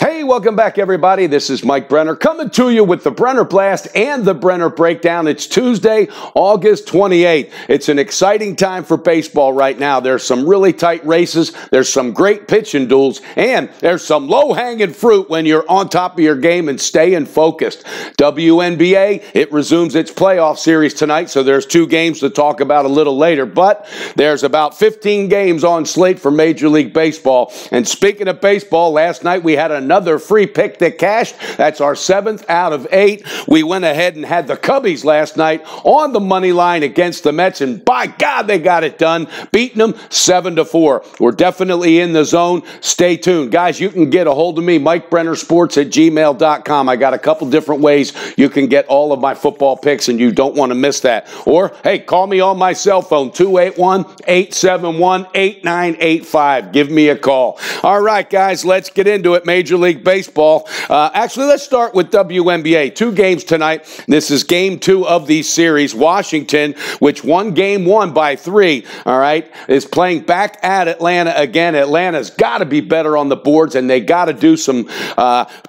Hey, welcome back, everybody. This is Mike Brenner coming to you with the Brenner Blast and the Brenner Breakdown. It's Tuesday, August 28th. It's an exciting time for baseball right now. There's some really tight races. There's some great pitching duels, and there's some low-hanging fruit when you're on top of your game and staying focused. Wnba, it resumes its playoff series tonight, so there's 2 games to talk about a little later, but there's about 15 games on slate for Major League Baseball. And speaking of baseball, last night we had another free pick that cashed. That's our 7th out of 8. We went ahead and had the Cubbies last night on the money line against the Mets, and by God, they got it done, beating them 7-4. We're definitely in the zone. Stay tuned. Guys, you can get a hold of me, MikeBrennerSports@gmail.com. I got a couple different ways you can get all of my football picks, and you don't want to miss that. Or, hey, call me on my cell phone, 281-871-8985. Give me a call. All right, guys, let's get into it. Major League Baseball. Actually, let's start with WNBA. 2 games tonight. This is game 2 of the series. Washington, which won game 1 by 3, all right, is playing back at Atlanta again. Atlanta's got to be better on the boards, and they got to do some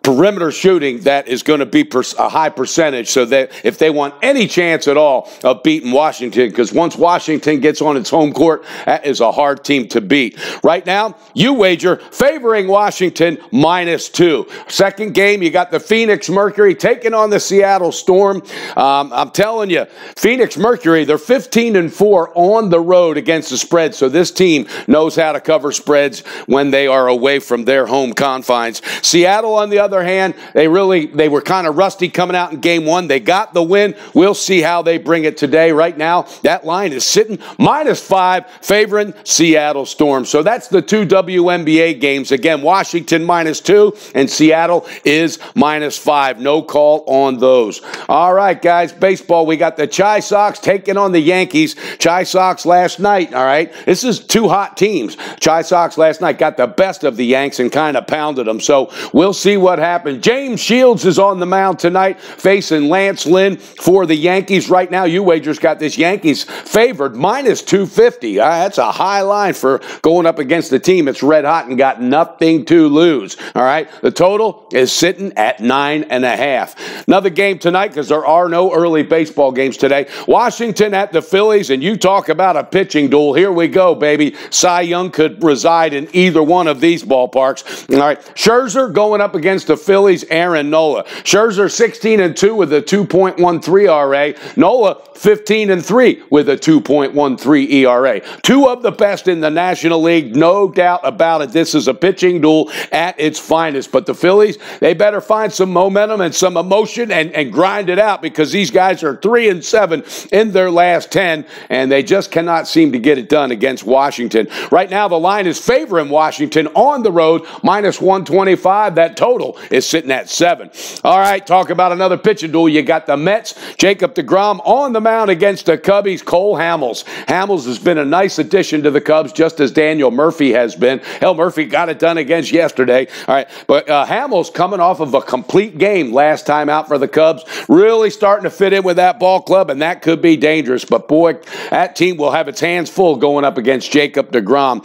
perimeter shooting that is going to be a high percentage, so that if they want any chance at all of beating Washington, because once Washington gets on its home court, that is a hard team to beat. Right now, you wager favoring Washington -2. Second game, you got the Phoenix Mercury taking on the Seattle Storm. I'm telling you, Phoenix Mercury, they're 15-4 on the road against the spread, so this team knows how to cover spreads when they are away from their home confines. Seattle, on the other hand, they were kind of rusty coming out in game 1. They got the win. We'll see how they bring it today. Right now, that line is sitting -5, favoring Seattle Storm. So that's the 2 WNBA games. Again, Washington -2 and Seattle is -5. No call on those. All right, guys, baseball. We got the Chi Sox taking on the Yankees. Chi Sox last night, all right? This is 2 hot teams. Chi Sox last night got the best of the Yanks and kind of pounded them. So we'll see what happens. James Shields is on the mound tonight facing Lance Lynn for the Yankees. Right now, you wagers got this Yankees favored -250. That's a high line for going up against the team that's red hot and got nothing to lose. All right, the total is sitting at 9.5. Another game tonight, because there are no early baseball games today. Washington at the Phillies, and you talk about a pitching duel. Here we go, baby. Cy Young could reside in either one of these ballparks. All right, Scherzer going up against the Phillies' Aaron Nola. Scherzer 16-2 with a 2.13 ERA. Nola 15-3 with a 2.13 ERA. 2 of the best in the National League, no doubt about it. This is a pitching duel at its finest. But the Phillies, they better find some momentum and some emotion and grind it out, because these guys are 3-7 in their last 10, and they just cannot seem to get it done against Washington. Right now, the line is favoring Washington on the road, -125. That total is sitting at 7. All right, talk about another pitching duel. You got the Mets, Jacob deGrom on the mound against the Cubbies, Cole Hamels. Hamels has been a nice addition to the Cubs, just as Daniel Murphy has been. Hell, Murphy got it done against yesterday. All right, but Hamels coming off of a complete game last time out for the Cubs, really starting to fit in with that ball club, and that could be dangerous. But boy, that team will have its hands full going up against Jacob deGrom.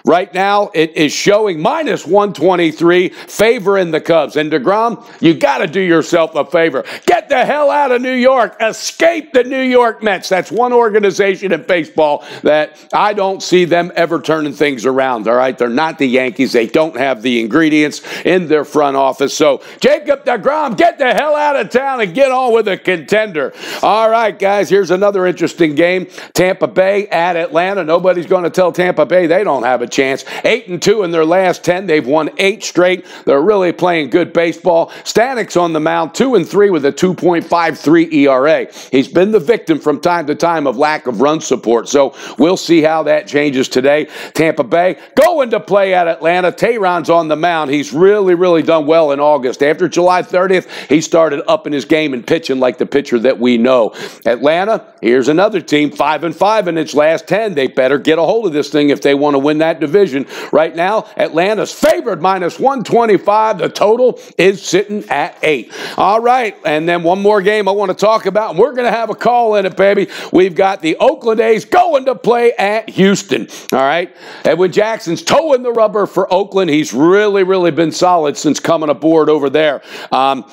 Right now, it is showing -123, favoring the Cubs. And deGrom, you got to do yourself a favor. Get the hell out of New York. Escape the New York Mets. That's one organization in baseball that I don't see them ever turning things around, all right? They're not the Yankees. They don't have the ingredients in their front office. So, Jacob deGrom, get the hell out of town and get on with a contender. All right, guys, here's another interesting game. Tampa Bay at Atlanta. Nobody's going to tell Tampa Bay they don't have a chance. 8-2 in their last 10. They've won 8 straight. They're really playing good baseball. Stanek's on the mound, 2-3 with a 2.53 ERA. He's been the victim from time to time of lack of run support. So we'll see how that changes today. Tampa Bay going to play at Atlanta. Tehran's on the mound. He's really done well in August. After July 30th, he started upping his game and pitching like the pitcher that we know. Atlanta, here's another team, 5-5 in its last 10. They better get a hold of this thing if they want to win that division. Right now, Atlanta's favored -125. The total is sitting at 8. All right, and then one more game I want to talk about, and we're going to have have a call in it, baby. We've got the Oakland A's going to play at Houston. All right. Edwin Jackson's toeing the rubber for Oakland. He's really been solid since coming aboard over there.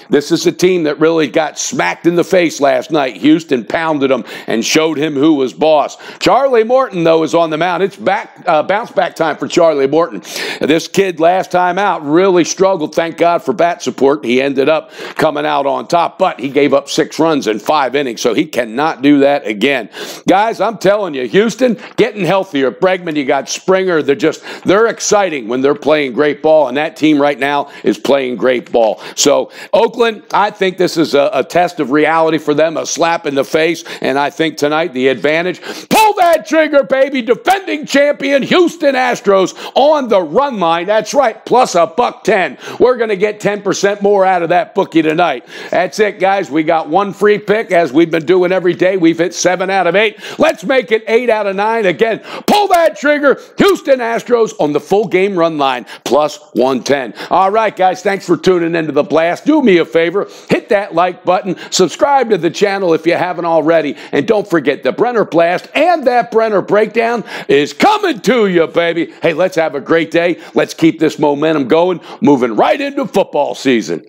This is a team that really got smacked in the face last night. Houston pounded them and showed him who was boss. Charlie Morton, though, is on the mound. It's bounce back time for Charlie Morton. This kid last time out really struggled. Thank God for bat support. He ended up coming out on top, but he gave up 6 runs in 5 innings, so he cannot do that again. Guys, I'm telling you, Houston getting healthier. Bregman, you got Springer. They're exciting when they're playing great ball, and that team right now is playing great ball. So Oakland, I think this is a test of reality for them, a slap in the face, and I think tonight the advantage. Pull that trigger, baby. Defending champion Houston Astros on the run line. That's right, plus $110. We're going to get 10% more out of that bookie tonight. That's it, guys. We got 1 free pick, as we've been doing every day. We've hit 7 out of 8. Let's make it 8 out of 9. Again, pull that trigger. Houston Astros on the full game run line, plus 110. All right, guys, thanks for tuning into The Blast. Do me a favor, hit that like button, subscribe to the channel if you haven't already, and don't forget the Brenner Blast and that Brenner Breakdown is coming to you, baby. Hey, let's have a great day. Let's keep this momentum going, moving right into football season.